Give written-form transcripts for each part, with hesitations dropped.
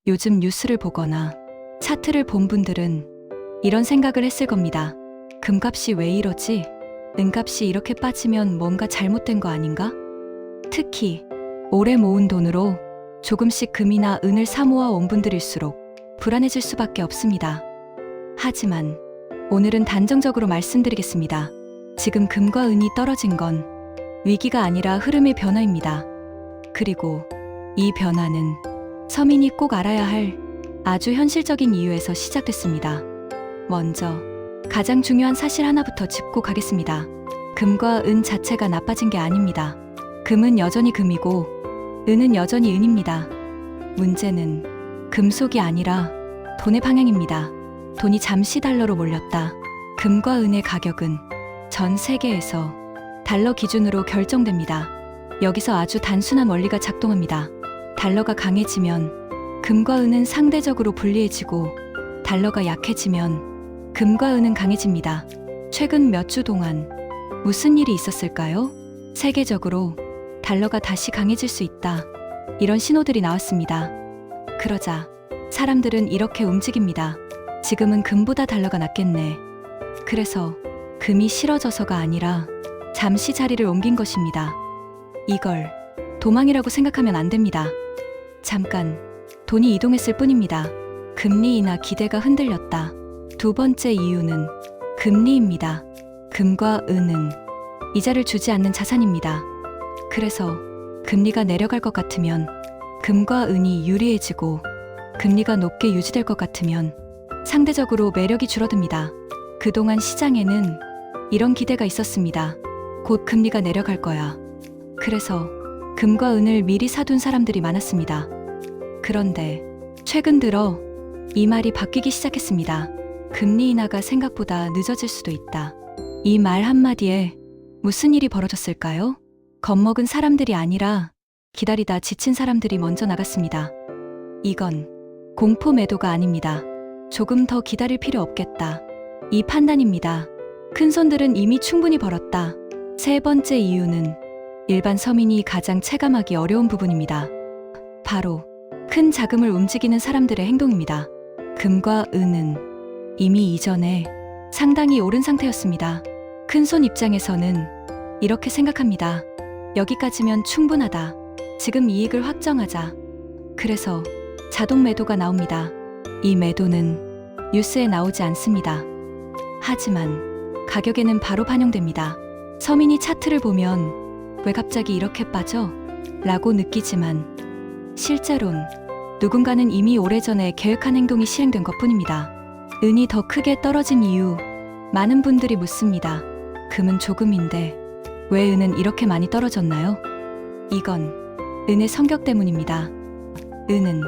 요즘 뉴스를 보거나 차트를 본 분들은 이런 생각을 했을 겁니다. 금값이 왜 이러지? 은값이 이렇게 빠지면 뭔가 잘못된 거 아닌가? 특히 오래 모은 돈으로 조금씩 금이나 은을 사모아 온 분들일수록 불안해질 수밖에 없습니다. 하지만 오늘은 단정적으로 말씀드리겠습니다. 지금 금과 은이 떨어진 건 위기가 아니라 흐름의 변화입니다. 그리고 이 변화는 서민이 꼭 알아야 할 아주 현실적인 이유에서 시작됐습니다. 먼저 가장 중요한 사실 하나부터 짚고 가겠습니다. 금과 은 자체가 나빠진 게 아닙니다. 금은 여전히 금이고 은은 여전히 은입니다. 문제는 금속이 아니라 돈의 방향입니다. 돈이 잠시 달러로 몰렸다. 금과 은의 가격은 전 세계에서 달러 기준으로 결정됩니다. 여기서 아주 단순한 원리가 작동합니다. 달러가 강해지면 금과 은은 상대적으로 불리해지고 달러가 약해지면 금과 은은 강해집니다. 최근 몇 주 동안 무슨 일이 있었을까요? 세계적으로 달러가 다시 강해질 수 있다. 이런 신호들이 나왔습니다. 그러자 사람들은 이렇게 움직입니다. 지금은 금보다 달러가 낫겠네. 그래서 금이 싫어져서가 아니라 잠시 자리를 옮긴 것입니다. 이걸 도망이라고 생각하면 안 됩니다. 잠깐 돈이 이동했을 뿐입니다. 금리 인하 기대가 흔들렸다. 두 번째 이유는 금리입니다. 금과 은은 이자를 주지 않는 자산입니다. 그래서 금리가 내려갈 것 같으면 금과 은이 유리해지고 금리가 높게 유지될 것 같으면 상대적으로 매력이 줄어듭니다. 그동안 시장에는 이런 기대가 있었습니다. 곧 금리가 내려갈 거야. 그래서 금과 은을 미리 사둔 사람들이 많았습니다. 그런데 최근 들어 이 말이 바뀌기 시작했습니다. 금리 인하가 생각보다 늦어질 수도 있다. 이 말 한마디에 무슨 일이 벌어졌을까요? 겁먹은 사람들이 아니라 기다리다 지친 사람들이 먼저 나갔습니다. 이건 공포 매도가 아닙니다. 조금 더 기다릴 필요 없겠다. 이 판단입니다. 큰 손들은 이미 충분히 벌었다. 세 번째 이유는 일반 서민이 가장 체감하기 어려운 부분입니다. 바로 큰 자금을 움직이는 사람들의 행동입니다. 금과 은은 이미 이전에 상당히 오른 상태였습니다. 큰손 입장에서는 이렇게 생각합니다. 여기까지면 충분하다. 지금 이익을 확정하자. 그래서 자동 매도가 나옵니다. 이 매도는 뉴스에 나오지 않습니다. 하지만 가격에는 바로 반영됩니다. 서민이 차트를 보면 왜 갑자기 이렇게 빠져? 라고 느끼지만 실제론 누군가는 이미 오래전에 계획한 행동이 실행된 것뿐입니다. 은이 더 크게 떨어진 이유, 많은 분들이 묻습니다. 금은 조금인데 왜 은은 이렇게 많이 떨어졌나요? 이건 은의 성격 때문입니다. 은은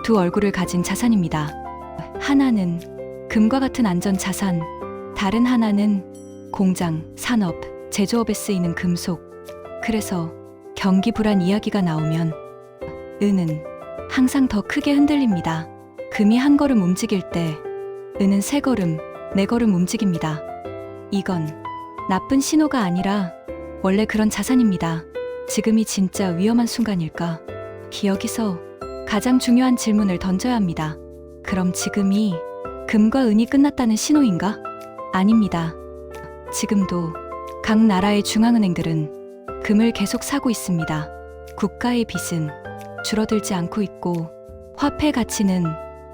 두 얼굴을 가진 자산입니다. 하나는 금과 같은 안전 자산, 다른 하나는 공장, 산업, 제조업에 쓰이는 금속. 그래서 경기 불안 이야기가 나오면 은은 항상 더 크게 흔들립니다. 금이 한 걸음 움직일 때 은은 세 걸음, 네 걸음 움직입니다. 이건 나쁜 신호가 아니라 원래 그런 자산입니다. 지금이 진짜 위험한 순간일까? 여기서 가장 중요한 질문을 던져야 합니다. 그럼 지금이 금과 은이 끝났다는 신호인가? 아닙니다. 지금도 각 나라의 중앙은행들은 금을 계속 사고 있습니다. 국가의 빚은 줄어들지 않고 있고 화폐 가치는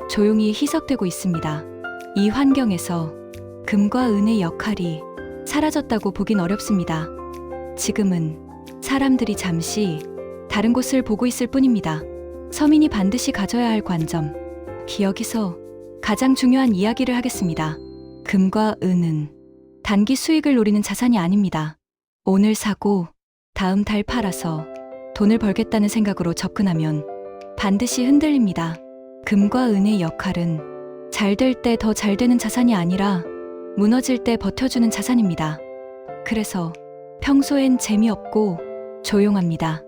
조용히 희석되고 있습니다. 이 환경에서 금과 은의 역할이 사라졌다고 보긴 어렵습니다. 지금은 사람들이 잠시 다른 곳을 보고 있을 뿐입니다. 서민이 반드시 가져야 할 관점. 여기서 가장 중요한 이야기를 하겠습니다. 금과 은은 단기 수익을 노리는 자산이 아닙니다. 오늘 사고 다음 달 팔아서 돈을 벌겠다는 생각으로 접근하면 반드시 흔들립니다. 금과 은의 역할은 잘 될 때 더 잘 되는 자산이 아니라 무너질 때 버텨주는 자산입니다. 그래서 평소엔 재미없고 조용합니다.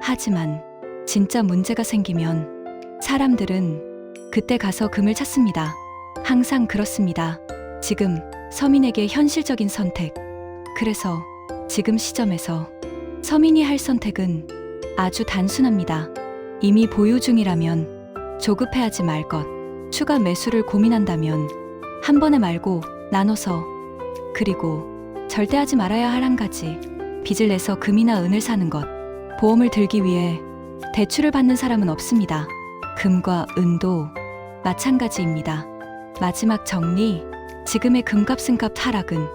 하지만 진짜 문제가 생기면 사람들은 그때 가서 금을 찾습니다. 항상 그렇습니다. 지금 서민에게 현실적인 선택. 그래서 지금 시점에서 서민이 할 선택은 아주 단순합니다. 이미 보유 중이라면 조급해하지 말 것. 추가 매수를 고민한다면 한 번에 말고 나눠서. 그리고 절대 하지 말아야 할 한 가지. 빚을 내서 금이나 은을 사는 것. 보험을 들기 위해 대출을 받는 사람은 없습니다. 금과 은도 마찬가지입니다. 마지막 정리. 지금의 금값은값 하락은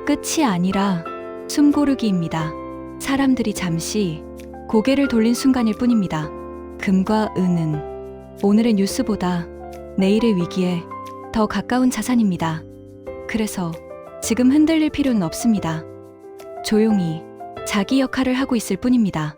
끝이 아니라 숨고르기입니다. 사람들이 잠시 고개를 돌린 순간일 뿐입니다. 금과 은은 오늘의 뉴스보다 내일의 위기에 더 가까운 자산입니다. 그래서 지금 흔들릴 필요는 없습니다. 조용히 자기 역할을 하고 있을 뿐입니다.